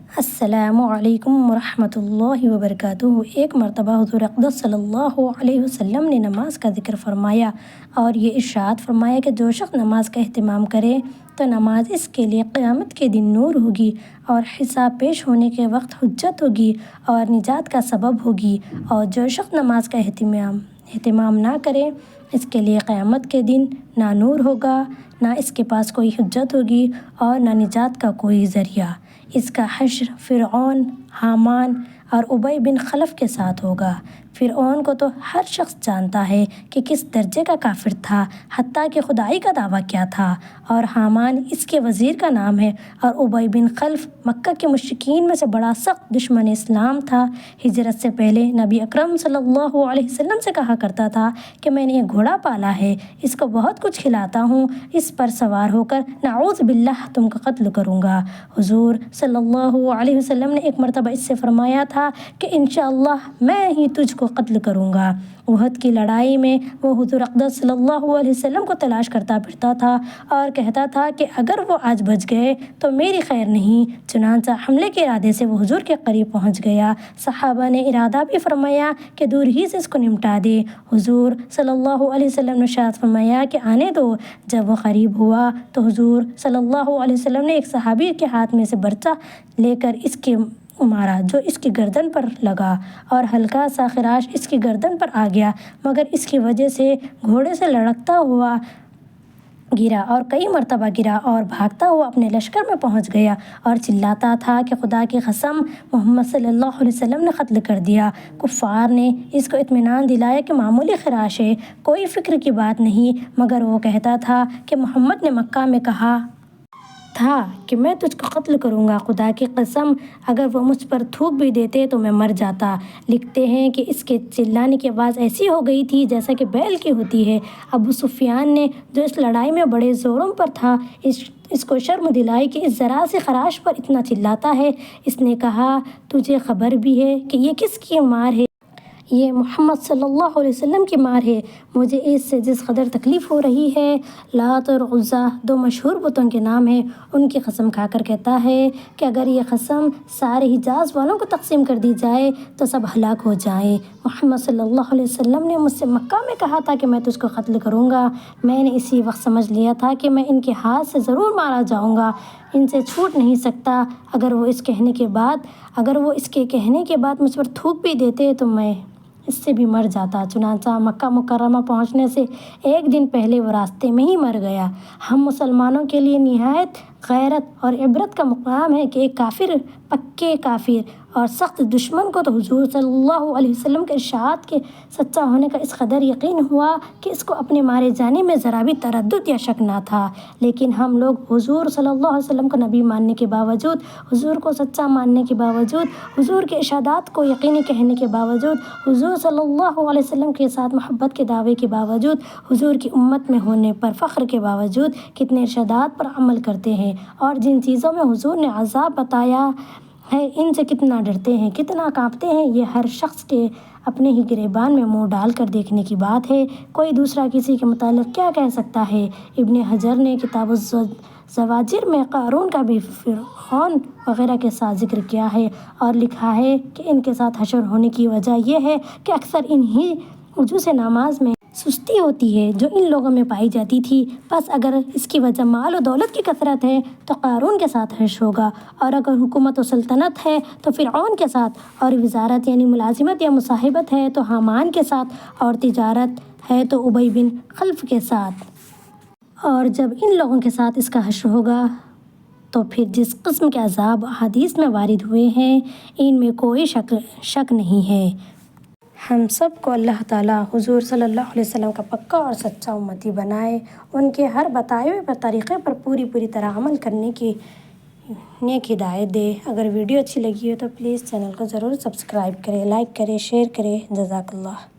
السلام علیکم ورحمۃ اللہ وبرکاتہ۔ ایک مرتبہ حضور اقدس صلی اللہ علیہ وسلم نے نماز کا ذکر فرمایا اور یہ ارشاد فرمایا کہ جو شخص نماز کا اہتمام کرے تو نماز اس کے لیے قیامت کے دن نور ہوگی اور حساب پیش ہونے کے وقت حجت ہوگی اور نجات کا سبب ہوگی، اور جو شخص نماز کا اہتمام نہ کرے اس کے لیے قیامت کے دن نہ نور ہوگا، نہ اس کے پاس کوئی حجت ہوگی اور نہ نجات کا کوئی ذریعہ۔ اس کا حشر فرعون، حامان اور ابی بن خلف کے ساتھ ہوگا۔ فرعون کو تو ہر شخص جانتا ہے کہ کس درجے کا کافر تھا، حتیٰ کہ خدائی کا دعویٰ کیا تھا، اور حامان اس کے وزیر کا نام ہے، اور ابی بن خلف مکہ کے مشرکین میں سے بڑا سخت دشمن اسلام تھا۔ ہجرت سے پہلے نبی اکرم صلی اللہ علیہ وسلم سے کہا کرتا تھا کہ میں نے یہ گھوڑا پالا ہے، اس کو بہت کچھ کھلاتا ہوں، اس پر سوار ہو کر نعوذ باللہ تم کا قتل کروں گا۔ حضور صلی اللہ علیہ وسلم نے ایک مرتبہ اس سے فرمایا تھا کہ انشاءاللہ میں ہی تجھ کو قتل کروں گا۔ احد کی لڑائی میں وہ حضور اقدس صلی اللہ علیہ وسلم کو تلاش کرتا پھرتا تھا اور کہتا تھا کہ اگر وہ آج بچ گئے تو میری خیر نہیں، چنانچہ حملے کے ارادے سے وہ حضور کے قریب پہنچ گیا۔ صحابہ نے ارادہ بھی فرمایا کہ دور ہی سے اس کو نمٹا دے۔ حضور صلی اللہ علیہ وسلم نے ارشاد فرمایا کہ آنے دو۔ جب وہ قریب ہوا تو حضور صلی اللہ علیہ وسلم نے ایک صحابی کے ہاتھ میں سے برچہ لے کر اس کے مارا، جو اس کی گردن پر لگا اور ہلکا سا خراش اس کی گردن پر آ گیا، مگر اس کی وجہ سے گھوڑے سے لڑکتا ہوا گرا اور کئی مرتبہ گرا اور بھاگتا ہوا اپنے لشکر میں پہنچ گیا اور چلاتا تھا کہ خدا کی قسم محمد صلی اللہ علیہ وسلم نے قتل کر دیا۔ کفار نے اس کو اطمینان دلایا کہ معمولی خراش ہے، کوئی فکر کی بات نہیں، مگر وہ کہتا تھا کہ محمد نے مکہ میں کہا تھا کہ میں تجھ کو قتل کروں گا، خدا کی قسم اگر وہ مجھ پر تھوک بھی دیتے تو میں مر جاتا۔ لکھتے ہیں کہ اس کے چلانے کی آواز ایسی ہو گئی تھی جیسا کہ بیل کی ہوتی ہے۔ ابو سفیان نے جو اس لڑائی میں بڑے زوروں پر تھا اس کو شرم دلائی کہ اس ذرا سی خراش پر اتنا چلاتا ہے۔ اس نے کہا تجھے خبر بھی ہے کہ یہ کس کی مار ہے؟ یہ محمد صلی اللہ علیہ وسلم کی مار ہے۔ مجھے اس سے جس قدر تکلیف ہو رہی ہے، لات اور عزیٰ دو مشہور بتوں کے نام ہیں، ان کی قسم کھا کر کہتا ہے کہ اگر یہ قسم سارے حجاز والوں کو تقسیم کر دی جائے تو سب ہلاک ہو جائیں۔ محمد صلی اللہ علیہ وسلم نے مجھ سے مکہ میں کہا تھا کہ میں تجھ کو قتل کروں گا، میں نے اسی وقت سمجھ لیا تھا کہ میں ان کے ہاتھ سے ضرور مارا جاؤں گا، ان سے چھوٹ نہیں سکتا۔ اگر وہ اس کے کہنے کے بعد مجھ پر تھوک بھی دیتے تو میں اس سے بھی مر جاتا۔ چنانچہ مکہ مکرمہ پہنچنے سے ایک دن پہلے وہ راستے میں ہی مر گیا۔ ہم مسلمانوں کے لیے نہایت غیرت اور عبرت کا مقام ہے کہ ایک پکے کافر اور سخت دشمن کو تو حضور صلی اللہ علیہ وسلم کے ارشاد کے سچا ہونے کا اس قدر یقین ہوا کہ اس کو اپنے مارے جانے میں ذرا بھی تردد یا شک نہ تھا، لیکن ہم لوگ حضور صلی اللہ علیہ وسلم کو نبی ماننے کے باوجود، حضور کو سچا ماننے کے باوجود، حضور کے ارشادات کو یقینی کہنے کے باوجود، حضور صلی اللہ علیہ وسلم کے ساتھ محبت کے دعوے کے باوجود، حضور کی امت میں ہونے پر فخر کے باوجود کتنے ارشادات پر عمل کرتے ہیں، اور جن چیزوں میں حضور نے عذاب بتایا ہے ان سے کتنا ڈرتے ہیں، کتنا کانپتے ہیں، یہ ہر شخص کے اپنے ہی گریبان میں منہ ڈال کر دیکھنے کی بات ہے۔ کوئی دوسرا کسی کے متعلق کیا کہہ سکتا ہے؟ ابن حجر نے کتاب الزواجر میں قارون کا بھی فرعون وغیرہ کے ساتھ ذکر کیا ہے اور لکھا ہے کہ ان کے ساتھ حشر ہونے کی وجہ یہ ہے کہ اکثر انہی وجوہ سے نماز میں سستی ہوتی ہے جو ان لوگوں میں پائی جاتی تھی۔ بس اگر اس کی وجہ مال و دولت کی کثرت ہے تو قارون کے ساتھ حشر ہوگا، اور اگر حکومت و سلطنت ہے تو فرعون کے ساتھ، اور وزارت یعنی ملازمت یا مصاحبت ہے تو حامان کے ساتھ، اور تجارت ہے تو ابی بن خلف کے ساتھ۔ اور جب ان لوگوں کے ساتھ اس کا حشر ہوگا تو پھر جس قسم کے عذاب احادیث میں وارد ہوئے ہیں ان میں کوئی شک نہیں ہے۔ ہم سب کو اللہ تعالیٰ حضور صلی اللہ علیہ وسلم کا پکا اور سچا امتی بنائے، ان کے ہر بتائے ہوئے طریقے پر پوری طرح عمل کرنے کی نیک ہدایت دے۔ اگر ویڈیو اچھی لگی ہو تو پلیز چینل کو ضرور سبسکرائب کریں، لائک کریں، شیئر کریں۔ جزاک اللہ۔